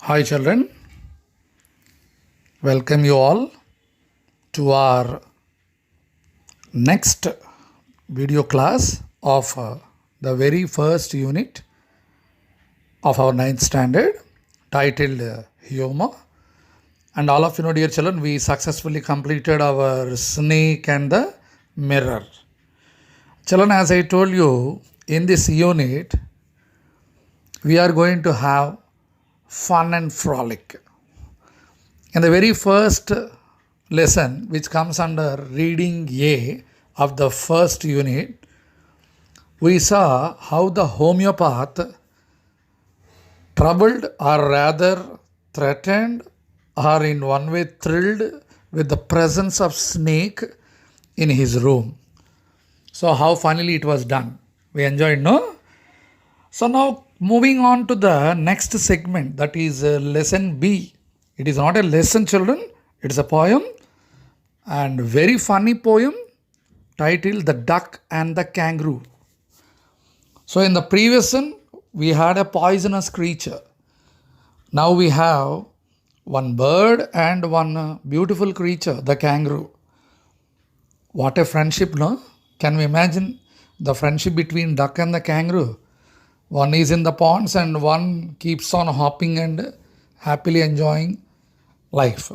Hi children, welcome you all to our next video class of the very first unit of our ninth standard titled Humor. And all of you know, dear children, we successfully completed our snake and the mirror. Children, as I told you, in this unit, we are going to have fun and frolic. In the very first lesson, which comes under reading A of the first unit, we saw how the homeopath troubled or rather threatened or in one way thrilled with the presence of snake in his room. So how finally it was done. We enjoyed, no? So now moving on to the next segment, that is lesson B. It is not a lesson, children. It is a poem and very funny poem titled The Duck and the Kangaroo. So in the previous one, we had a poisonous creature. Now we have one bird and one beautiful creature, the kangaroo. What a friendship, no? Can we imagine the friendship between duck and the kangaroo? One is in the ponds and one keeps on hopping and happily enjoying life.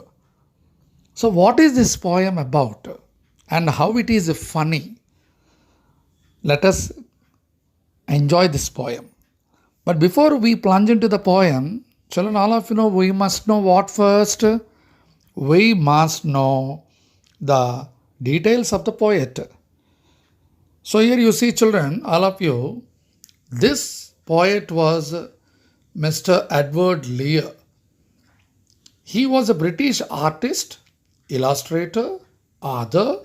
So what is this poem about and how it is funny? Let us enjoy this poem. But before we plunge into the poem, children, all of you know, we must know what first? We must know the details of the poet. So here you see, children, all of you, this poet was Mr. Edward Lear. He was a British artist, illustrator, author,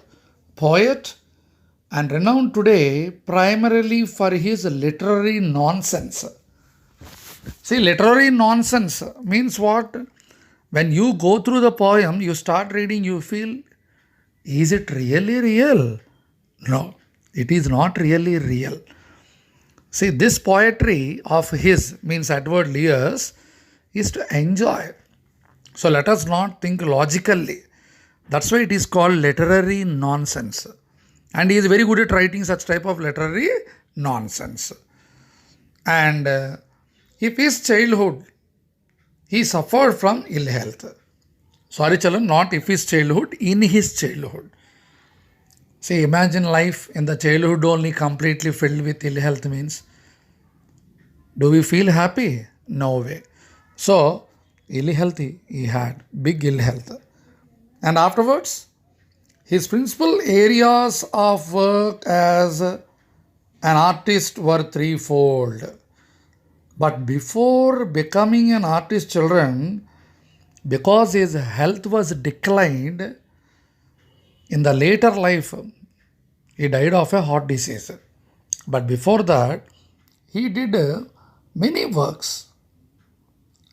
poet, and renowned today primarily for his literary nonsense. See, literary nonsense means what? When you go through the poem, you start reading, you feel, is it really real? No, it is not really real. See, this poetry of his, means Edward Lear's, is to enjoy. So let us not think logically. That's why it is called literary nonsense. And he is very good at writing such type of literary nonsense. And if his childhood, he suffered from ill health. Sorry, children, not if his childhood, in his childhood. See, imagine life in the childhood only completely filled with ill health means. Do we feel happy? No way. So, ill health he had, big ill health. And afterwards, his principal areas of work as an artist were threefold. But before becoming an artist, children, because his health was declined, in the later life, he died of a heart disease. But before that, he did many works.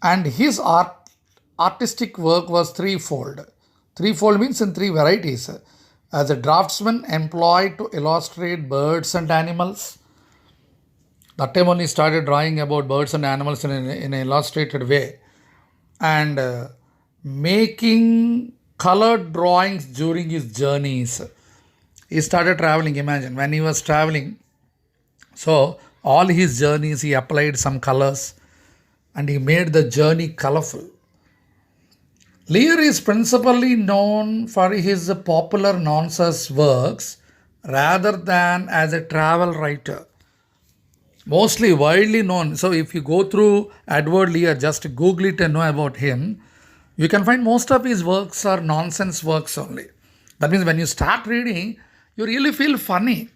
And his artistic work was threefold. Threefold means in three varieties. As a draftsman employed to illustrate birds and animals. That time only started drawing about birds and animals in an illustrated way. And making colored drawings during his journeys. He started traveling, imagine, when he was traveling. So, all his journeys, he applied some colors and he made the journey colorful. Lear is principally known for his popular nonsense works rather than as a travel writer. Mostly widely known. So, if you go through Edward Lear, just Google it and know about him, you can find most of his works are nonsense works only. That means when you start reading, you really feel funny.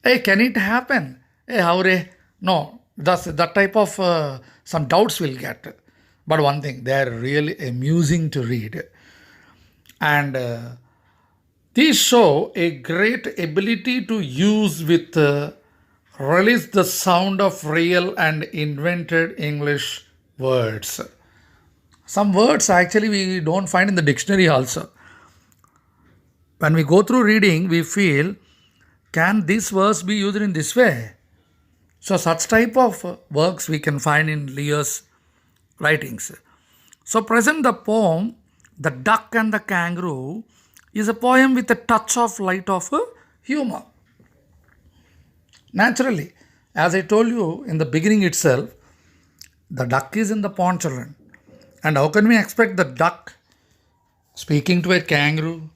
Hey, can it happen? Hey, how re? No, that type of some doubts will get. But one thing, they are really amusing to read. And these show a great ability to use with release the sound of real and invented English words. Some words actually we don't find in the dictionary also. When we go through reading, we feel, can this verse be used in this way? So such type of works we can find in Lear's writings. So present the poem, The Duck and the Kangaroo, is a poem with a touch of light of humor. Naturally, as I told you in the beginning itself, the duck is in the pond, children. And how can we expect the duck speaking to a kangaroo?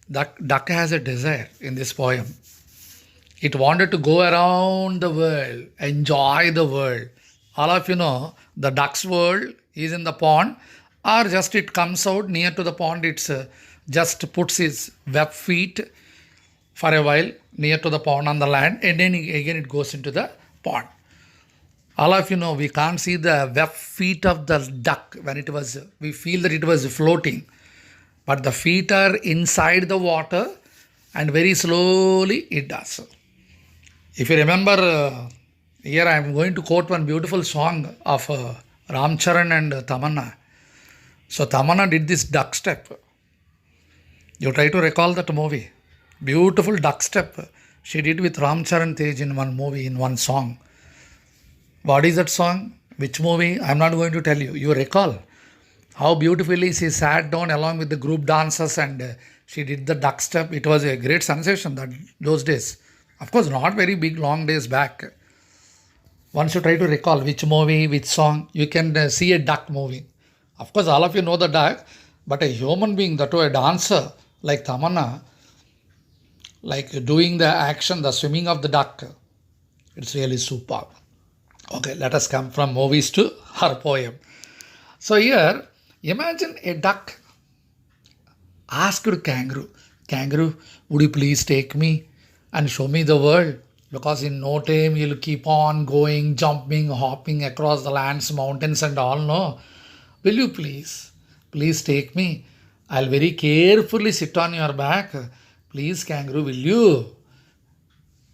That duck has a desire in this poem. It wanted to go around the world, enjoy the world. All of you know the duck's world is in the pond, or just it comes out near to the pond, it's just puts its web feet for a while near to the pond on the land, and then again it goes into the pond. All of you know we can't see the web feet of the duck when we feel that it was floating, but the feet are inside the water and very slowly it does. If you remember, here I am going to quote one beautiful song of Ram Charan and Tamanna. So Tamanna did this duck step. You try to recall that movie. Beautiful duck step she did with Ram Charan Tej in one movie, in one song. What is that song? Which movie? I am not going to tell you. You recall how beautifully she sat down along with the group dancers and she did the duck step. It was a great sensation those days. Of course, not very big, long days back. Once you try to recall which movie, which song, you can see a duck moving. Of course, all of you know the duck, but a human being, that too a dancer like Tamanna, like doing the action, the swimming of the duck, it's really superb. Okay, let us come from movies to her poem. So here, imagine a duck asked kangaroo, Kangaroo, would you please take me and show me the world? Because in no time you'll keep on going, jumping, hopping across the lands, mountains and all, no? Will you please? Please take me. I'll very carefully sit on your back. Please, kangaroo, will you?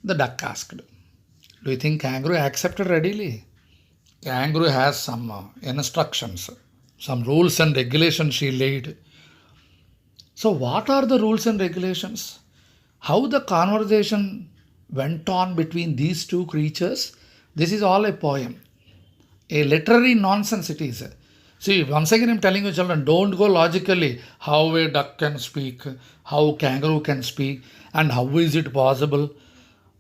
The duck asked. Do you think kangaroo accepted readily? Kangaroo has some instructions, some rules and regulations she laid. So what are the rules and regulations? How the conversation went on between these two creatures? This is all a poem. A literary nonsense it is. See, once again I'm telling you children, don't go logically how a duck can speak, how kangaroo can speak, and how is it possible.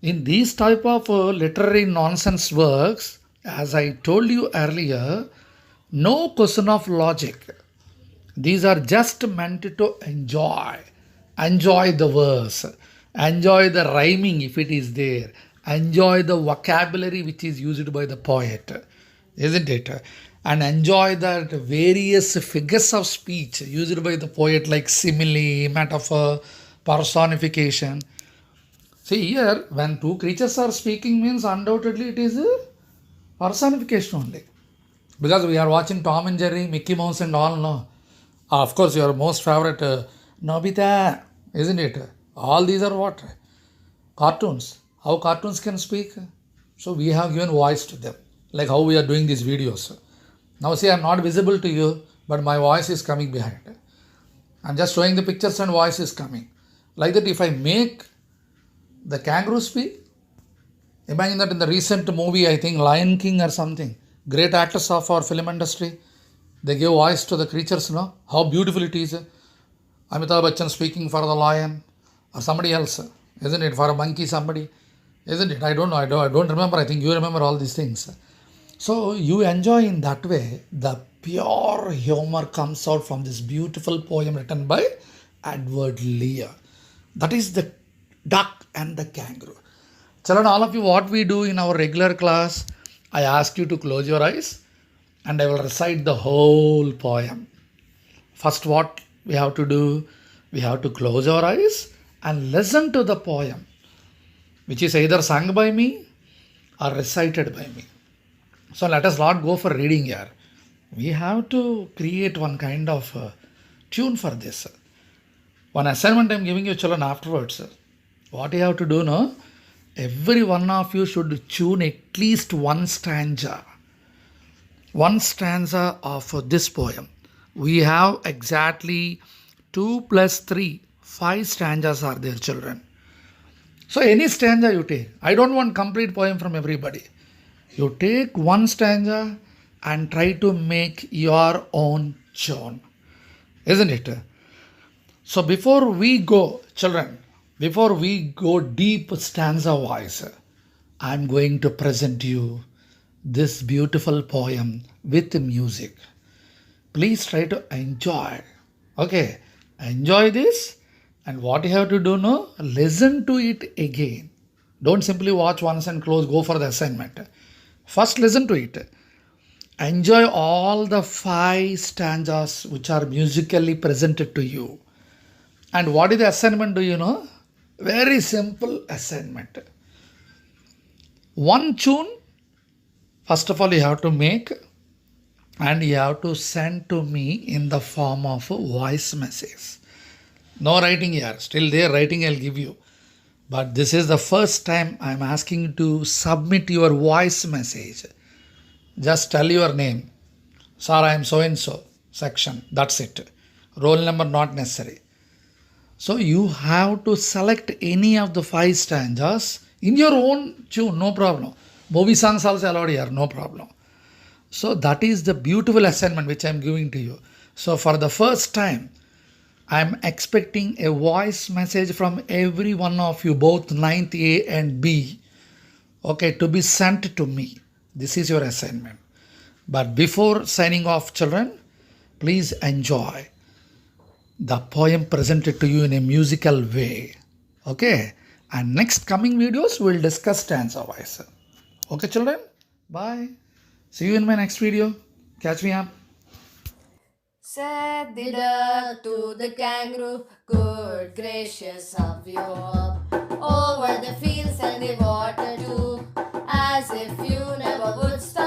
In these type of literary nonsense works, as I told you earlier, no question of logic. These are just meant to enjoy the verse, enjoy the rhyming if it is there, enjoy the vocabulary which is used by the poet, isn't it? And enjoy the various figures of speech used by the poet like simile, metaphor, personification. See here, when two creatures are speaking means undoubtedly it is a personification only. Because we are watching Tom and Jerry, Mickey Mouse and all, no? Of course, your most favorite Nobita, isn't it? All these are what? Cartoons. How cartoons can speak? So we have given voice to them, like how we are doing these videos. Now see, I am not visible to you, but my voice is coming behind. I'm just showing the pictures and voice is coming. Like that, if I make the kangaroo speak, imagine that in the recent movie, I think Lion King or something, great actors of our film industry, they give voice to the creatures, no? How beautiful it is. Amitabh Bachchan speaking for the lion or somebody else, isn't it? For a monkey, somebody, isn't it? I don't know. I don't remember. I think you remember all these things. So you enjoy in that way. The pure humor comes out from this beautiful poem written by Edward Lear. That is the duck and the kangaroo. Children, all of you, what we do in our regular class, I ask you to close your eyes and I will recite the whole poem. First, what we have to do, we have to close our eyes and listen to the poem, which is either sung by me or recited by me. So let us not go for reading here. We have to create one kind of tune for this. One assignment I am giving you children afterwards. What you have to do now, every one of you should tune at least one stanza. One stanza of this poem. We have exactly 2 plus 3, 5 stanzas are there children. So any stanza you take. I don't want complete poem from everybody. You take one stanza and try to make your own John, isn't it? So before we go, children, before we go deep stanza wise, I'm going to present you this beautiful poem with music. Please try to enjoy. Okay, enjoy this. And what you have to do now, listen to it again. Don't simply watch once and close, go for the assignment. First, listen to it. Enjoy all the 5 stanzas which are musically presented to you. And what is the assignment, do you know? Very simple assignment. One tune, first of all, you have to make and you have to send to me in the form of a voice message. No writing here, still there, writing I'll give you. But this is the first time I'm asking you to submit your voice message. Just tell your name. Sir, I am so and so section. That's it. Roll number not necessary. So you have to select any of the 5 stanzas in your own tune, no problem. Movie songs also allowed here, no problem. So that is the beautiful assignment which I am giving to you. So for the first time, I am expecting a voice message from every one of you, both 9th A and B, okay, to be sent to me. This is your assignment. But before signing off, children, please enjoy the poem presented to you in a musical way. Okay? And next coming videos, we'll discuss stanza wise. Okay, children? Bye. See you in my next video. Catch me up. Said the duck to the kangaroo, good gracious of you all. Over the fields and the water too, as if you never would stop.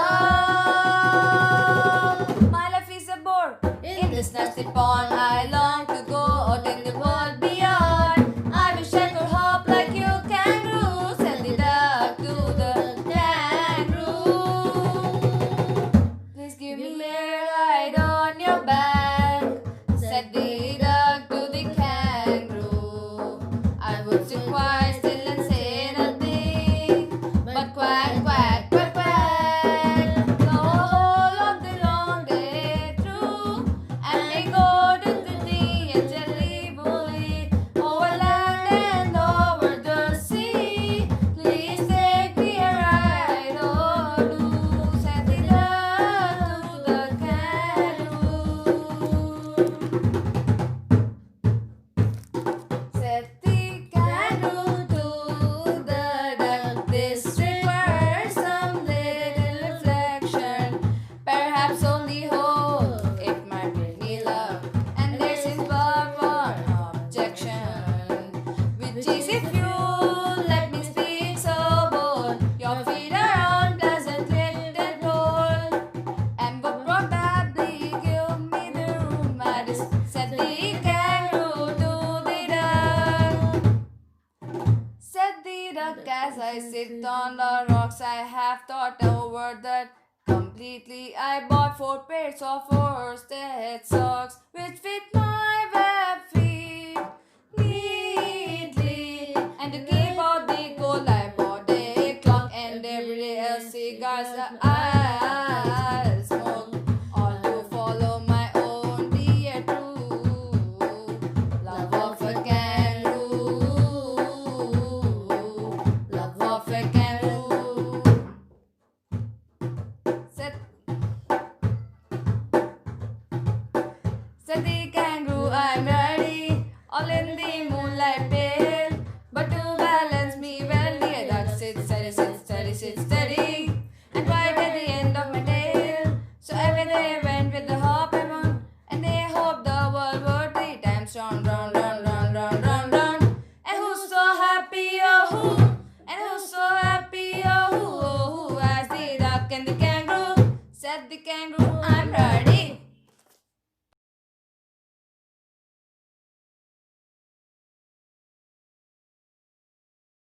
My life is a bore in this nasty pond. I long to go out in the world beyond. I wish I could hop like you kangaroo. Said the duck to the kangaroo. Please give me a ride on your back, said the duck to the kangaroo. I would sit quite still and say nothing, but quack, quack, quack, quack, the whole of the long day through. And we go to the tea and jelly bully, over land and over the sea. Please take me a ride or two, said the duck to the kangaroo. Said the kangaroo to the duck, this requires some little reflection. Perhaps only hope it might bring me love, and there's his but one objection, which is if you let me speak so bold, your feet are unpleasant, little and cold, and would probably give me the rheumatis, said the kangaroo to the duck. Said the duck, as I sit on the rocks, I have thought over that completely. I bought 4 pairs of worsted socks, which fit my web feet neatly. And to keep out the cold, I bought a clock, and every day a cigar I'll smoke, all to follow my own dear true love of a kangaroo, love of a kangaroo. Said the kangaroo, I'm ready, all in the moonlight pale. But to balance me well, the duck sits steady, sits steady, sits steady, and right at the end of my tail. So every day went with the hop and run, and they hoped the world would 3 times round, round, round, round, round, round, round. And who's so happy, oh who? And who's so happy, oh who? Oh who? As the duck and the kangaroo, said the kangaroo, I'm ready.